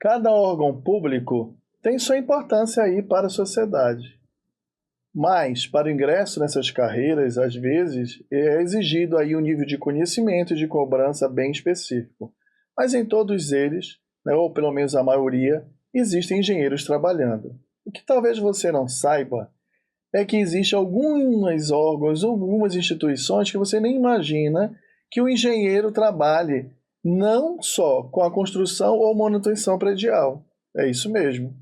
Cada órgão público tem sua importância aí para a sociedade. Mas, para o ingresso nessas carreiras, às vezes, é exigido aí um nível de conhecimento e de cobrança bem específico. Mas em todos eles, né, ou pelo menos a maioria, existem engenheiros trabalhando. O que talvez você não saiba é que existem alguns órgãos, algumas instituições que você nem imagina que o engenheiro trabalhe não só com a construção ou manutenção predial. É isso mesmo.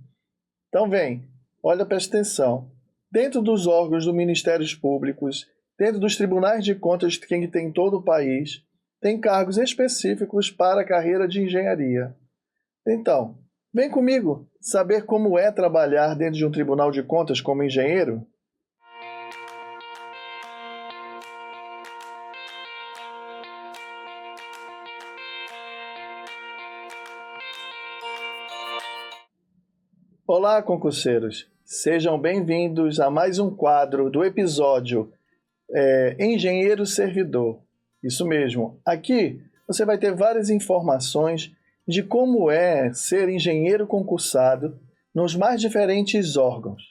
Então vem, olha, presta atenção. Dentro dos órgãos dos Ministérios Públicos, dentro dos tribunais de contas que tem em todo o país, tem cargos específicos para a carreira de engenharia. Então, vem comigo saber como é trabalhar dentro de um tribunal de contas como engenheiro? Olá, concurseiros! Sejam bem-vindos a mais um quadro do episódio Engenheiro Servidor. Isso mesmo, aqui você vai ter várias informações de como é ser engenheiro concursado nos mais diferentes órgãos.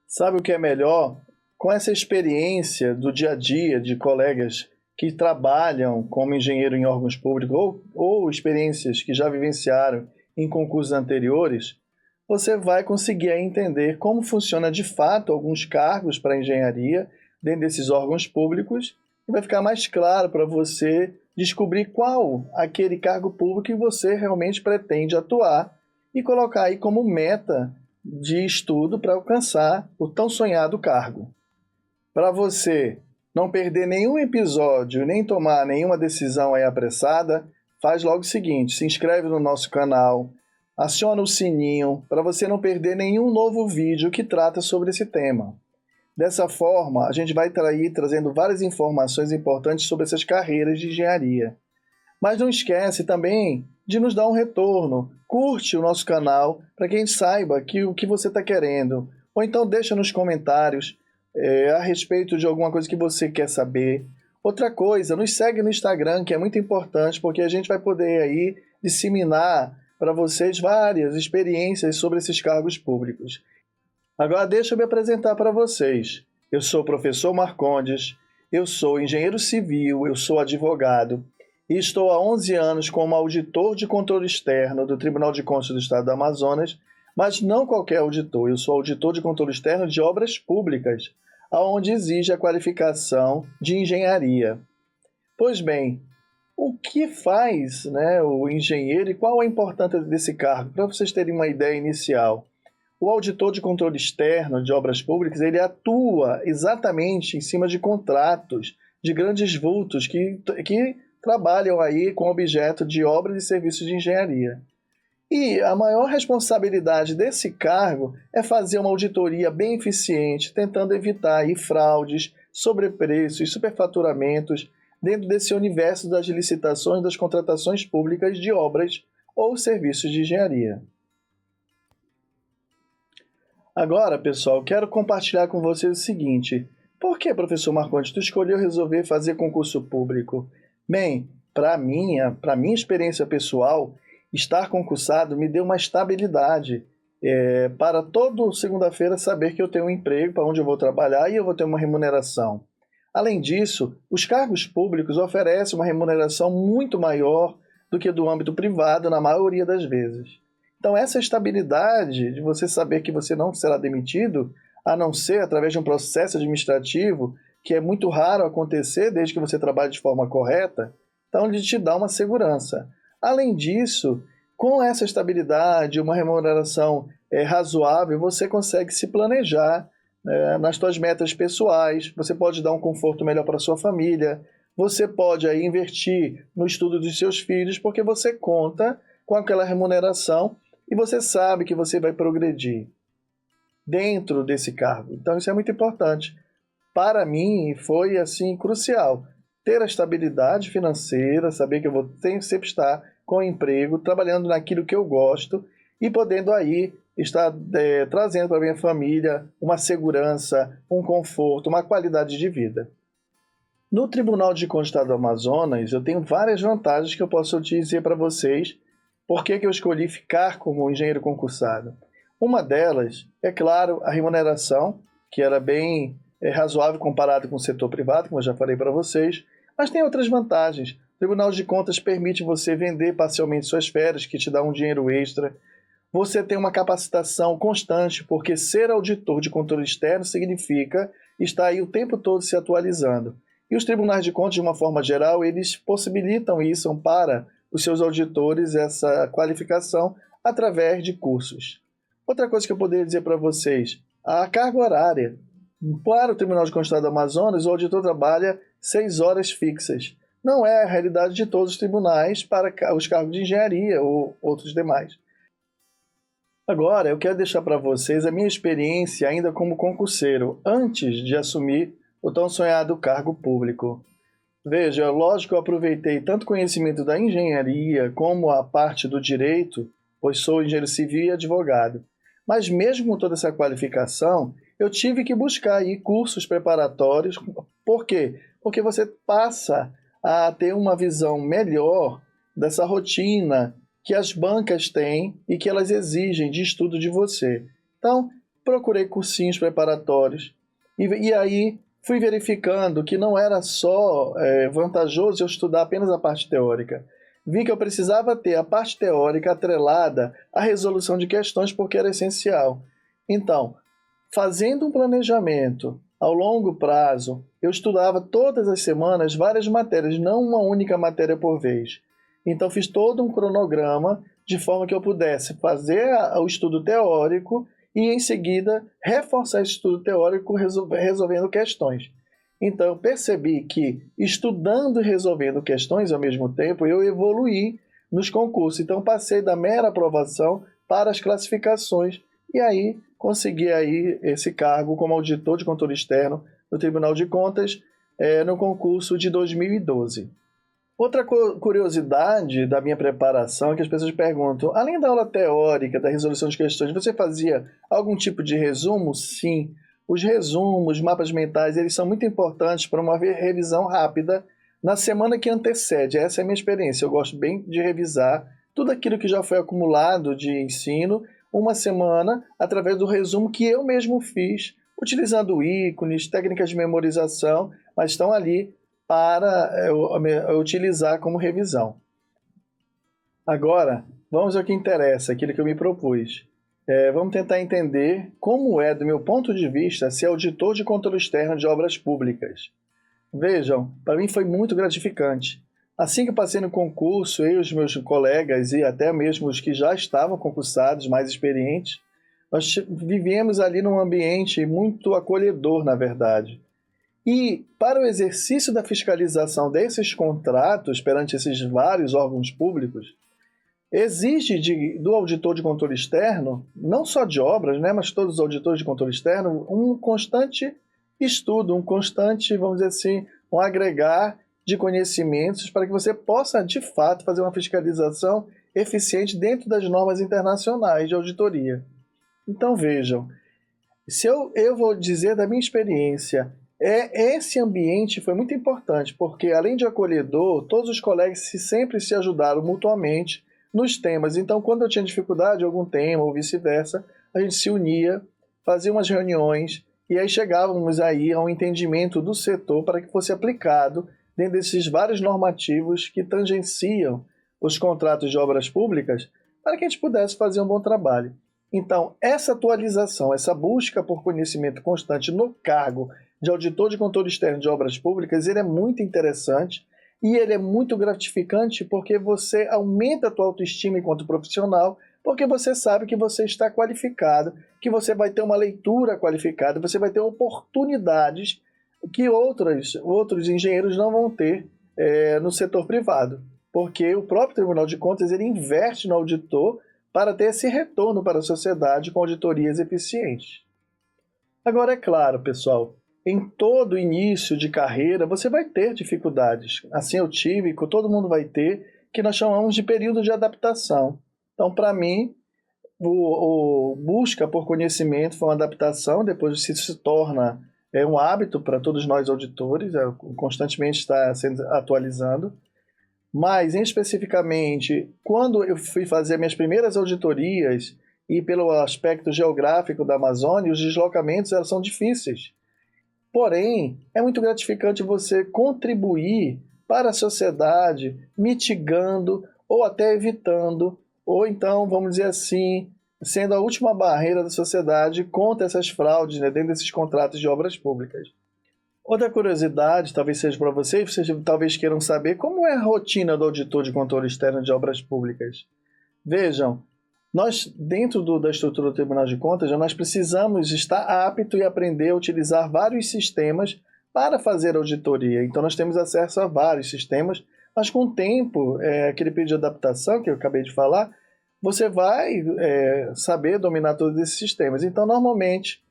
Sabe o que é melhor? Com essa experiência do dia a dia de colegas que trabalham como engenheiro em órgãos públicos ou experiências que já vivenciaram em concursos anteriores, você vai conseguir entender como funciona de fato alguns cargos para engenharia dentro desses órgãos públicos e vai ficar mais claro para você descobrir qual aquele cargo público que você realmente pretende atuar e colocar aí como meta de estudo para alcançar o tão sonhado cargo. Para você não perder nenhum episódio nem tomar nenhuma decisão aí apressada, faz logo o seguinte, se inscreve no nosso canal, aciona o sininho para você não perder nenhum novo vídeo que trata sobre esse tema. Dessa forma, a gente vai ir trazendo várias informações importantes sobre essas carreiras de engenharia. Mas não esquece também de nos dar um retorno. Curte o nosso canal para que a gente saiba o que você está querendo. Ou então deixa nos comentários a respeito de alguma coisa que você quer saber. Outra coisa, nos segue no Instagram, que é muito importante, porque a gente vai poder aí disseminar para vocês várias experiências sobre esses cargos públicos. Agora deixa eu me apresentar para vocês. Eu sou o professor Marcondes, eu sou engenheiro civil, eu sou advogado e estou há 11 anos como auditor de controle externo do Tribunal de Contas do Estado do Amazonas, mas não qualquer auditor, eu sou auditor de controle externo de obras públicas, onde exige a qualificação de engenharia. Pois bem, o que faz, né, o engenheiro e qual a importância desse cargo? Para vocês terem uma ideia inicial. O auditor de controle externo de obras públicas, ele atua exatamente em cima de contratos de grandes vultos que trabalham aí com objeto de obras e serviços de engenharia. E a maior responsabilidade desse cargo é fazer uma auditoria bem eficiente, tentando evitar aí fraudes, sobrepreços e superfaturamentos dentro desse universo das licitações das contratações públicas de obras ou serviços de engenharia. Agora, pessoal, quero compartilhar com vocês o seguinte. Por que, professor Marcondes, tu escolheu resolver fazer concurso público? Bem, para minha experiência pessoal, estar concursado me deu uma estabilidade para toda segunda-feira saber que eu tenho um emprego para onde eu vou trabalhar e eu vou ter uma remuneração. Além disso, os cargos públicos oferecem uma remuneração muito maior do que do âmbito privado na maioria das vezes. Então, essa estabilidade de você saber que você não será demitido, a não ser através de um processo administrativo, que é muito raro acontecer desde que você trabalhe de forma correta, então ele te dá uma segurança. Além disso, com essa estabilidade, uma remuneração razoável, você consegue se planejar nas suas metas pessoais, você pode dar um conforto melhor para a sua família, você pode aí investir no estudo dos seus filhos, porque você conta com aquela remuneração e você sabe que você vai progredir dentro desse cargo. Então isso é muito importante. Para mim foi assim crucial ter a estabilidade financeira, saber que eu vou sempre estar com emprego, trabalhando naquilo que eu gosto e podendo aí estar trazendo para minha família uma segurança, um conforto, uma qualidade de vida. No Tribunal de Contas do Estado do Amazonas, eu tenho várias vantagens que eu posso dizer para vocês Por que eu escolhi ficar como engenheiro concursado? Uma delas, é claro, a remuneração, que era bem razoável comparado com o setor privado, como eu já falei para vocês, mas tem outras vantagens. O Tribunal de Contas permite você vender parcialmente suas férias, que te dá um dinheiro extra. Você tem uma capacitação constante, porque ser auditor de controle externo significa estar aí o tempo todo se atualizando. E os tribunais de contas, de uma forma geral, eles possibilitam isso para os seus auditores, essa qualificação, através de cursos. Outra coisa que eu poderia dizer para vocês, a carga horária. Para o Tribunal de Contas do Amazonas, o auditor trabalha 6 horas fixas. Não é a realidade de todos os tribunais para os cargos de engenharia ou outros demais. Agora, eu quero deixar para vocês a minha experiência ainda como concurseiro, antes de assumir o tão sonhado cargo público. Veja, lógico que eu aproveitei tanto conhecimento da engenharia como a parte do direito, pois sou engenheiro civil e advogado. Mas mesmo com toda essa qualificação, eu tive que buscar aí cursos preparatórios. Por quê? Porque você passa a ter uma visão melhor dessa rotina que as bancas têm e que elas exigem de estudo de você. Então, procurei cursinhos preparatórios e aí fui verificando que não era só vantajoso eu estudar apenas a parte teórica. Vi que eu precisava ter a parte teórica atrelada à resolução de questões porque era essencial. Então, fazendo um planejamento ao longo prazo, eu estudava todas as semanas várias matérias, não uma única matéria por vez. Então, fiz todo um cronograma de forma que eu pudesse fazer o estudo teórico e, em seguida, reforçar esse estudo teórico resolvendo questões. Então, eu percebi que, estudando e resolvendo questões ao mesmo tempo, eu evoluí nos concursos. Então, passei da mera aprovação para as classificações e aí consegui aí esse cargo como auditor de controle externo no Tribunal de Contas no concurso de 2012. Outra curiosidade da minha preparação é que as pessoas perguntam, além da aula teórica, da resolução de questões, você fazia algum tipo de resumo? Sim. Os resumos, mapas mentais, eles são muito importantes para uma revisão rápida na semana que antecede. Essa é a minha experiência. Eu gosto bem de revisar tudo aquilo que já foi acumulado de ensino, uma semana, através do resumo que eu mesmo fiz, utilizando ícones, técnicas de memorização, mas estão ali para eu utilizar como revisão. Agora, vamos ao que interessa, aquilo que eu me propus. Vamos tentar entender como é, do meu ponto de vista, ser auditor de controle externo de obras públicas. Vejam, para mim foi muito gratificante. Assim que passei no concurso, eu e os meus colegas, e até mesmo os que já estavam concursados, mais experientes, nós vivíamos ali num ambiente muito acolhedor, na verdade. E para o exercício da fiscalização desses contratos perante esses vários órgãos públicos, exige do auditor de controle externo, não só de obras, né, mas todos os auditores de controle externo, um constante estudo, um constante, vamos dizer assim, um agregar de conhecimentos para que você possa, de fato, fazer uma fiscalização eficiente dentro das normas internacionais de auditoria. Então, vejam, se eu vou dizer da minha experiência, esse ambiente foi muito importante, porque além de acolhedor, todos os colegas sempre se ajudaram mutuamente nos temas. Então, quando eu tinha dificuldade em algum tema ou vice-versa, a gente se unia, fazia umas reuniões e aí chegávamos aí a um entendimento do setor para que fosse aplicado dentro desses vários normativos que tangenciam os contratos de obras públicas para que a gente pudesse fazer um bom trabalho. Então, essa atualização, essa busca por conhecimento constante no cargo de auditor de controle externo de obras públicas, ele é muito interessante e ele é muito gratificante porque você aumenta a tua autoestima enquanto profissional, porque você sabe que você está qualificado, que você vai ter uma leitura qualificada, você vai ter oportunidades que outros engenheiros não vão ter no setor privado, porque o próprio Tribunal de Contas ele investe no auditor para ter esse retorno para a sociedade com auditorias eficientes. Agora, é claro, pessoal, em todo início de carreira você vai ter dificuldades. Assim eu tive, todo mundo vai ter, que nós chamamos de período de adaptação. Então, para mim, o busca por conhecimento foi uma adaptação, depois se torna um hábito para todos nós auditores, constantemente está sendo atualizando. Mas, especificamente, quando eu fui fazer minhas primeiras auditorias, e pelo aspecto geográfico da Amazônia, os deslocamentos são difíceis. Porém, é muito gratificante você contribuir para a sociedade, mitigando ou até evitando, ou então, vamos dizer assim, sendo a última barreira da sociedade contra essas fraudes, né, dentro desses contratos de obras públicas. Outra curiosidade, talvez seja para vocês talvez queiram saber como é a rotina do auditor de controle externo de obras públicas. Vejam, nós, dentro da estrutura do Tribunal de Contas, nós precisamos estar apto e aprender a utilizar vários sistemas para fazer auditoria. Então, nós temos acesso a vários sistemas, mas com o tempo, aquele período de adaptação que eu acabei de falar, você vai saber dominar todos esses sistemas. Então, normalmente,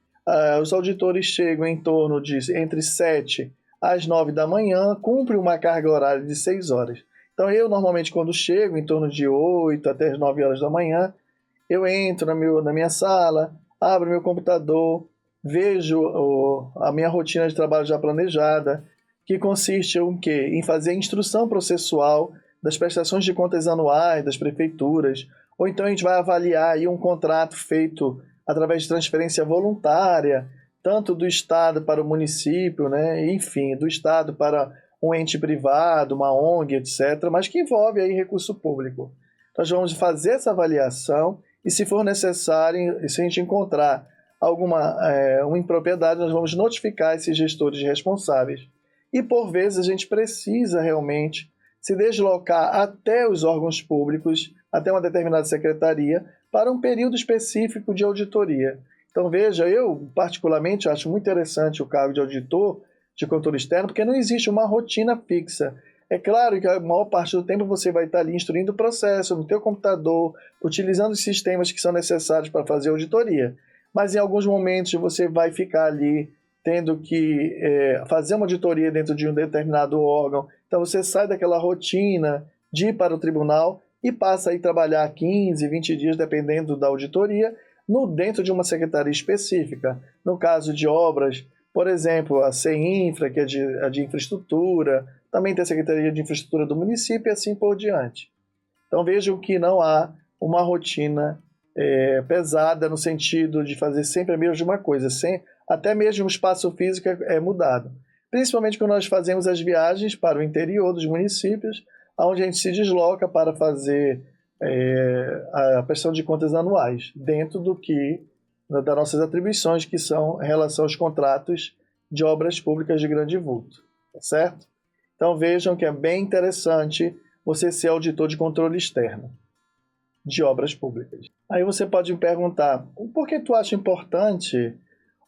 os auditores chegam em torno de entre 7 às 9 da manhã, cumprem uma carga horária de 6 horas. Então, eu normalmente, quando chego, em torno de 8 até as 9 horas da manhã, eu entro na minha sala, abro meu computador, vejo a minha rotina de trabalho já planejada, que consiste em quê? Em fazer a instrução processual das prestações de contas anuais das prefeituras, ou então a gente vai avaliar aí um contrato feito através de transferência voluntária, tanto do Estado para o município, né? Enfim, do Estado para um ente privado, uma ONG, etc., mas que envolve aí recurso público. Nós vamos fazer essa avaliação e, se for necessário, se a gente encontrar uma impropriedade, nós vamos notificar esses gestores responsáveis. E, por vezes, a gente precisa realmente se deslocar até os órgãos públicos, até uma determinada secretaria, para um período específico de auditoria. Então, veja, eu particularmente acho muito interessante o cargo de auditor de controle externo, porque não existe uma rotina fixa. É claro que a maior parte do tempo você vai estar ali instruindo o processo no teu computador, utilizando os sistemas que são necessários para fazer a auditoria. Mas em alguns momentos você vai ficar ali tendo que fazer uma auditoria dentro de um determinado órgão. Então você sai daquela rotina de ir para o tribunal e passa a trabalhar 15, 20 dias, dependendo da auditoria, dentro de uma secretaria específica. No caso de obras, por exemplo, a CEINFRA, que é a de infraestrutura, também tem a Secretaria de Infraestrutura do município e assim por diante. Então vejam que não há uma rotina pesada no sentido de fazer sempre a mesma coisa, até mesmo o espaço físico é mudado. Principalmente quando nós fazemos as viagens para o interior dos municípios, onde a gente se desloca para fazer a prestação de contas anuais, dentro das nossas atribuições, que são em relação aos contratos de obras públicas de grande vulto, tá certo? Então vejam que é bem interessante você ser auditor de controle externo de obras públicas. Aí você pode me perguntar, por que tu acha importante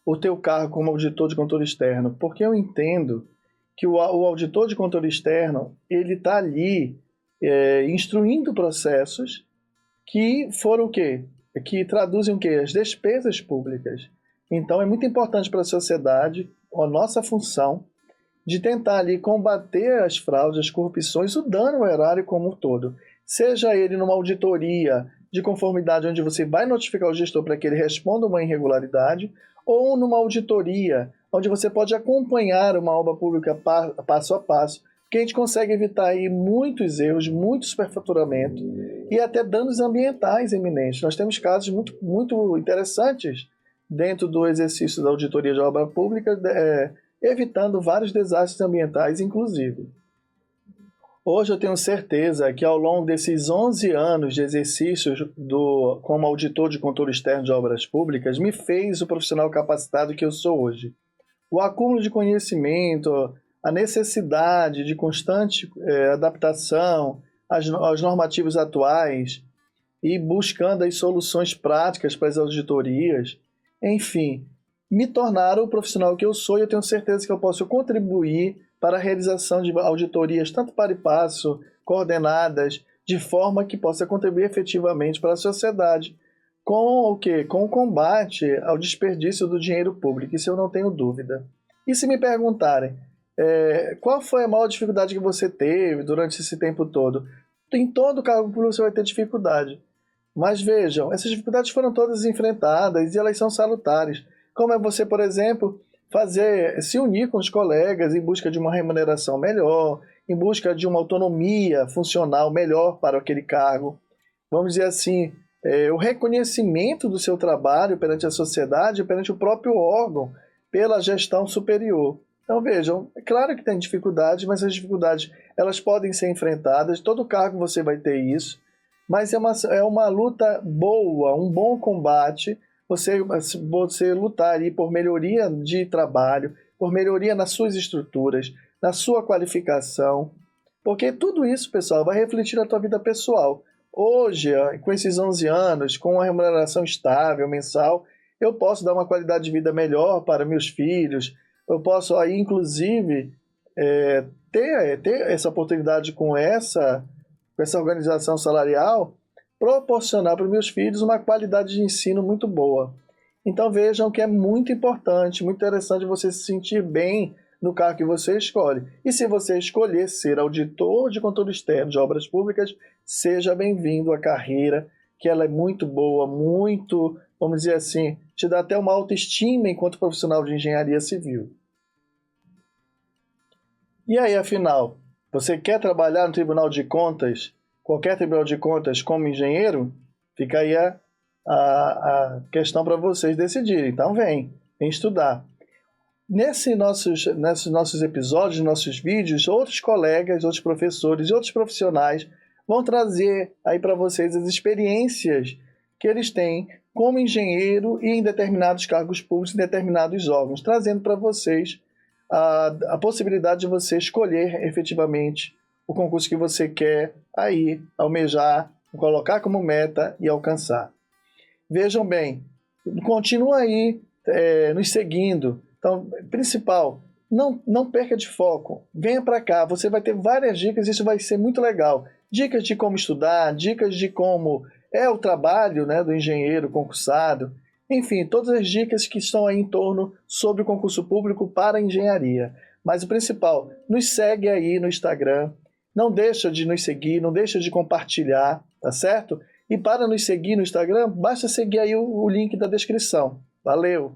o teu cargo como auditor de controle externo? Porque eu entendo que o auditor de controle externo, ele está ali instruindo processos que foram o quê? Que traduzem o quê? As despesas públicas. Então é muito importante para a sociedade, a nossa função, de tentar ali combater as fraudes, as corrupções, o dano ao erário como um todo. Seja ele numa auditoria de conformidade, onde você vai notificar o gestor para que ele responda uma irregularidade, ou numa auditoria, onde você pode acompanhar uma obra pública passo a passo, que a gente consegue evitar aí muitos erros, muito superfaturamento e até danos ambientais eminentes. Nós temos casos muito, muito interessantes dentro do exercício da auditoria de obra pública, evitando vários desastres ambientais, inclusive. Hoje eu tenho certeza que ao longo desses 11 anos de exercícios como auditor de controle externo de obras públicas, me fez o profissional capacitado que eu sou hoje. O acúmulo de conhecimento, a necessidade de constante adaptação aos normativos atuais e buscando as soluções práticas para as auditorias, enfim, me tornaram o profissional que eu sou, e eu tenho certeza que eu posso contribuir para a realização de auditorias tanto para e passo, coordenadas, de forma que possa contribuir efetivamente para a sociedade com o quê? Com o combate ao desperdício do dinheiro público, isso eu não tenho dúvida. E se me perguntarem, qual foi a maior dificuldade que você teve durante esse tempo todo? Em todo cargo público você vai ter dificuldade. Mas vejam, essas dificuldades foram todas enfrentadas e elas são salutares. Como é você, por exemplo, se unir com os colegas em busca de uma remuneração melhor, em busca de uma autonomia funcional melhor para aquele cargo. Vamos dizer assim, o reconhecimento do seu trabalho perante a sociedade, perante o próprio órgão, pela gestão superior. Então vejam, é claro que tem dificuldades, mas as dificuldades elas podem ser enfrentadas, todo cargo você vai ter isso, mas é uma luta boa, um bom combate, você lutar aí por melhoria de trabalho, por melhoria nas suas estruturas, na sua qualificação, porque tudo isso, pessoal, vai refletir na tua vida pessoal. Hoje, com esses 11 anos, com uma remuneração estável, mensal, eu posso dar uma qualidade de vida melhor para meus filhos, eu posso aí, inclusive, ter essa oportunidade com essa organização salarial, proporcionar para os meus filhos uma qualidade de ensino muito boa. Então vejam que é muito importante, muito interessante você se sentir bem no cargo que você escolhe. E se você escolher ser auditor de controle externo de obras públicas, seja bem-vindo à carreira, que ela é muito boa, muito, vamos dizer assim, te dá até uma autoestima enquanto profissional de engenharia civil. E aí, afinal, você quer trabalhar no Tribunal de Contas, qualquer Tribunal de Contas como engenheiro? Fica aí a questão para vocês decidirem. Então vem estudar. Nesses nossos episódios, nossos vídeos, outros colegas, outros professores e outros profissionais vão trazer aí para vocês as experiências que eles têm como engenheiro e em determinados cargos públicos, em determinados órgãos, trazendo para vocês a possibilidade de você escolher efetivamente o concurso que você quer aí almejar, colocar como meta e alcançar. Vejam bem, continua aí nos seguindo. Então, principal, não perca de foco. Venha para cá, você vai ter várias dicas, isso vai ser muito legal. Dicas de como estudar, dicas de como é o trabalho, né, do engenheiro concursado. Enfim, todas as dicas que estão aí em torno sobre o concurso público para a engenharia. Mas o principal, nos segue aí no Instagram. Não deixa de nos seguir, não deixa de compartilhar, tá certo? E para nos seguir no Instagram, basta seguir aí o link da descrição. Valeu!